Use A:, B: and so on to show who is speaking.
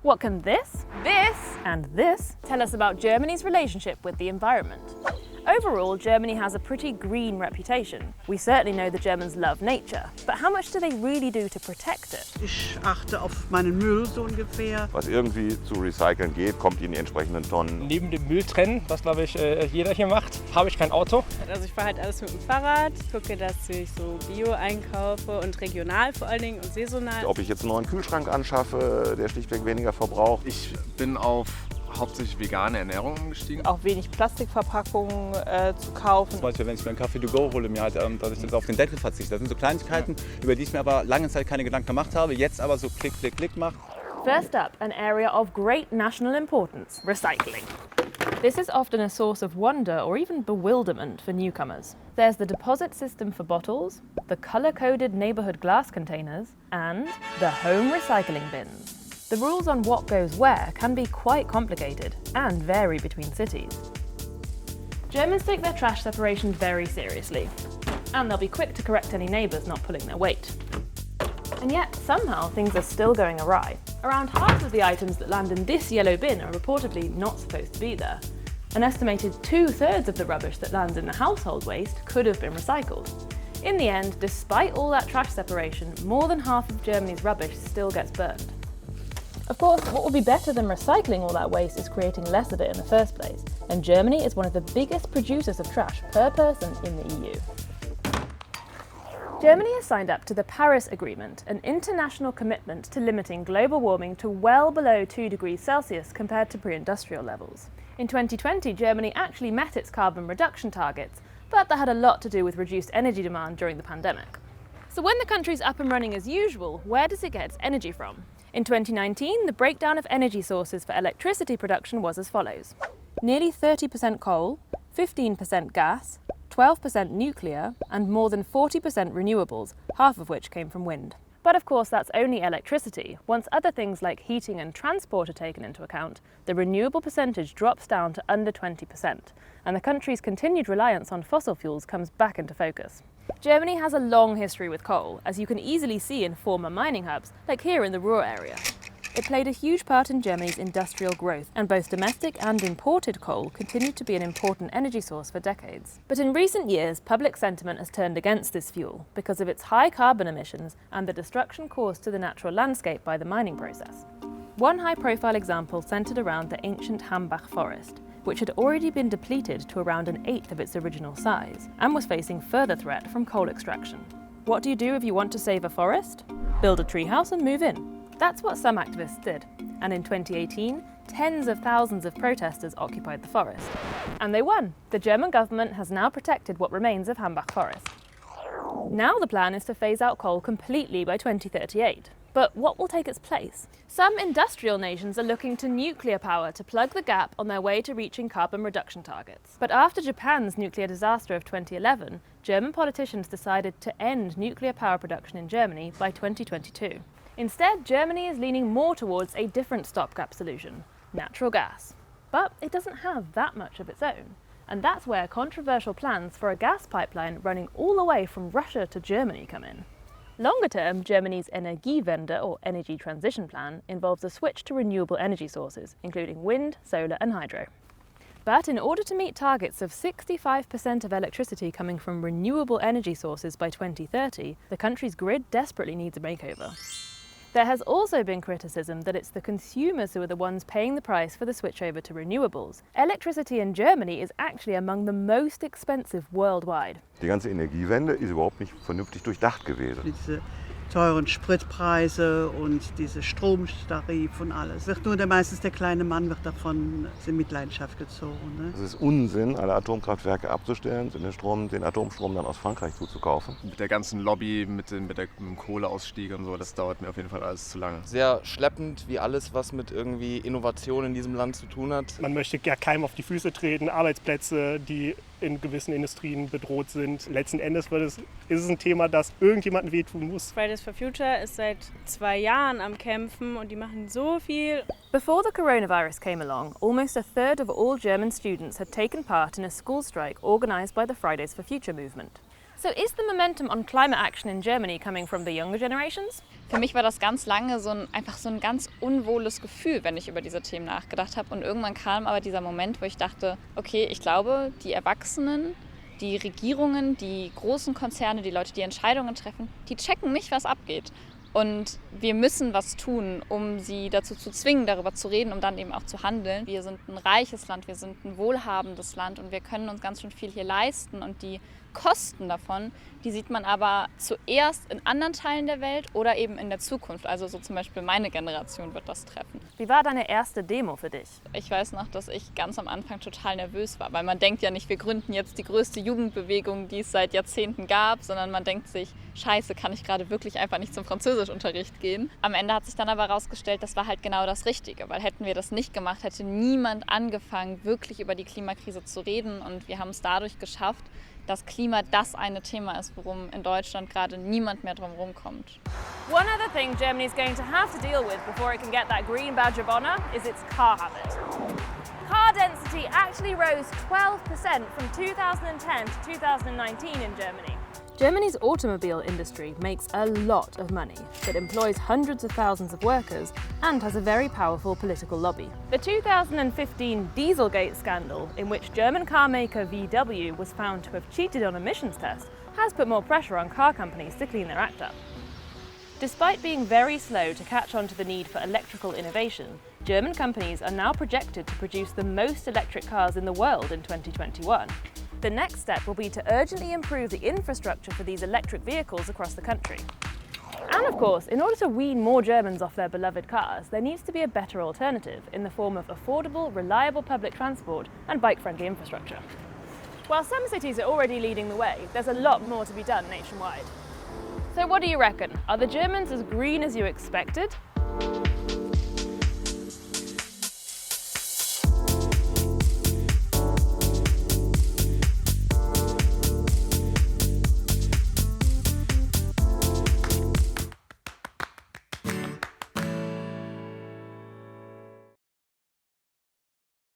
A: What can this, and this tell us about Germany's relationship with the environment? Overall, Germany has a pretty green reputation. We certainly know the Germans love nature, but how much do they really do to protect it?
B: Ich achte auf meinen Müll so ungefähr.
C: Was irgendwie zu recyceln geht, kommt in die entsprechenden Tonnen.
D: Neben dem Müll trennen, was glaube ich jeder hier macht, habe ich kein Auto.
E: Also ich fahre halt alles mit dem Fahrrad, gucke, dass ich so Bio einkaufe und regional vor allen Dingen und saisonal.
C: Ob ich jetzt einen neuen Kühlschrank anschaffe, der schlichtweg weniger verbraucht.
F: Ich bin auf hauptsächlich vegane Ernährung umgestiegen.
G: Auch wenig Plastikverpackungen zu kaufen.
H: Zum Beispiel, wenn ich mir einen Kaffee to go hole, dass ich jetzt auf den Deckel verzichte. Das sind so Kleinigkeiten, über die ich mir aber lange Zeit keine Gedanken gemacht habe, jetzt aber so klick, klick, klick mache.
A: First up, an area of great national importance, recycling. This is often a source of wonder or even bewilderment for newcomers. There's the deposit system for bottles, the colour-coded neighbourhood glass containers, and the home recycling bins. The rules on what goes where can be quite complicated and vary between cities. Germans take their trash separation very seriously, and they'll be quick to correct any neighbours not pulling their weight. And yet, somehow, things are still going awry. Around half of the items that land in this yellow bin are reportedly not supposed to be there. An estimated 2/3 of the rubbish that lands in the household waste could have been recycled. In the end, despite all that trash separation, more than half of Germany's rubbish still gets burned. Of course, what would be better than recycling all that waste is creating less of it in the first place, and Germany is one of the biggest producers of trash per person in the EU. Germany has signed up to the Paris Agreement, an international commitment to limiting global warming to well below 2 degrees Celsius compared to pre-industrial levels. In 2020, Germany actually met its carbon reduction targets, but that had a lot to do with reduced energy demand during the pandemic. So when the country's up and running as usual, where does it get its energy from? In 2019, the breakdown of energy sources for electricity production was as follows. Nearly 30% coal, 15% gas, 12% nuclear, and more than 40% renewables, half of which came from wind. But of course, that's only electricity. Once other things like heating and transport are taken into account, the renewable percentage drops down to under 20%, and the country's continued reliance on fossil fuels comes back into focus. Germany has a long history with coal, as you can easily see in former mining hubs, like here in the Ruhr area. It played a huge part in Germany's industrial growth, and both domestic and imported coal continued to be an important energy source for decades. But in recent years, public sentiment has turned against this fuel because of its high carbon emissions and the destruction caused to the natural landscape by the mining process. One high-profile example centred around the ancient Hambach forest, which had already been depleted to around 1/8 of its original size, and was facing further threat from coal extraction. What do you do if you want to save a forest? Build a treehouse and move in. That's what some activists did, and in 2018, tens of thousands of protesters occupied the forest. And they won. The German government has now protected what remains of Hambach forest. Now the plan is to phase out coal completely by 2038. But what will take its place? Some industrial nations are looking to nuclear power to plug the gap on their way to reaching carbon reduction targets. But after Japan's nuclear disaster of 2011, German politicians decided to end nuclear power production in Germany by 2022. Instead, Germany is leaning more towards a different stopgap solution, natural gas. But it doesn't have that much of its own. And that's where controversial plans for a gas pipeline running all the way from Russia to Germany come in. Longer term, Germany's Energiewende, or energy transition plan, involves a switch to renewable energy sources, including wind, solar and hydro. But in order to meet targets of 65% of electricity coming from renewable energy sources by 2030, the country's grid desperately needs a makeover. There has also been criticism that it's the consumers who are the ones paying the price for the switch over to renewables. Electricity in Germany is actually among the most expensive worldwide.
C: Die ganze Energiewende ist überhaupt nicht vernünftig durchdacht gewesen.
B: Diese teuren Spritpreise und diese Stromtarif und alles. Meistens der kleine Mann wird davon in Mitleidenschaft gezogen. Ne?
C: Es ist Unsinn, alle Atomkraftwerke abzustellen, den Atomstrom dann aus Frankreich zuzukaufen.
F: Mit der ganzen Lobby, mit dem Kohleausstieg und so, das dauert mir auf jeden Fall alles zu lange.
I: Sehr schleppend, wie alles, was mit irgendwie Innovation in diesem Land zu tun hat.
D: Man möchte ja keinem auf die Füße treten, Arbeitsplätze, die in gewissen Industrien bedroht sind. Letzten Endes ist es ein Thema, das irgendjemandem wehtun muss.
E: Fridays for Future ist seit 2 Jahren am Kämpfen und die machen so viel.
A: Before the coronavirus came along, almost 1/3 of all German students had taken part in a school strike organised by the Fridays for Future movement. So is the momentum on climate action in Germany coming from the younger generations?
J: Für mich war das ganz lange einfach so ein ganz unwohles Gefühl, wenn ich über diese Themen nachgedacht habe. Und irgendwann kam aber dieser Moment, wo ich dachte, okay, ich glaube, die Erwachsenen, die Regierungen, die großen Konzerne, die Leute, die Entscheidungen treffen, die checken nicht, was abgeht. Und wir müssen was tun, um sie dazu zu zwingen, darüber zu reden, um dann eben auch zu handeln. Wir sind ein reiches Land, wir sind ein wohlhabendes Land und wir können uns ganz schön viel hier leisten. Und die Kosten davon, die sieht man aber zuerst in anderen Teilen der Welt oder eben in der Zukunft. Also so zum Beispiel meine Generation wird das treffen.
A: Wie war deine erste Demo für dich?
J: Ich weiß noch, dass ich ganz am Anfang total nervös war, weil man denkt ja nicht, wir gründen jetzt die größte Jugendbewegung, die es seit Jahrzehnten gab, sondern man denkt sich, scheiße, kann ich gerade wirklich einfach nicht zum Französischunterricht gehen. Am Ende hat sich dann aber herausgestellt, das war halt genau das Richtige, weil hätten wir das nicht gemacht, hätte niemand angefangen, wirklich über die Klimakrise zu reden und wir haben es dadurch geschafft, dass Klima das eine Thema ist, worum in Deutschland gerade niemand mehr drum rumkommt.
A: One other thing Germany is going to have to deal with before it can get that green badge of honour is its car habit. Car density actually rose 12% from 2010 to 2019 in Germany. Germany's automobile industry makes a lot of money, but employs hundreds of thousands of workers and has a very powerful political lobby. The 2015 Dieselgate scandal, in which German car maker VW was found to have cheated on emissions tests, has put more pressure on car companies to clean their act up. Despite being very slow to catch on to the need for electrical innovation, German companies are now projected to produce the most electric cars in the world in 2021. The next step will be to urgently improve the infrastructure for these electric vehicles across the country. And of course, in order to wean more Germans off their beloved cars, there needs to be a better alternative in the form of affordable, reliable public transport and bike-friendly infrastructure. While some cities are already leading the way, there's a lot more to be done nationwide. So what do you reckon? Are the Germans as green as you expected?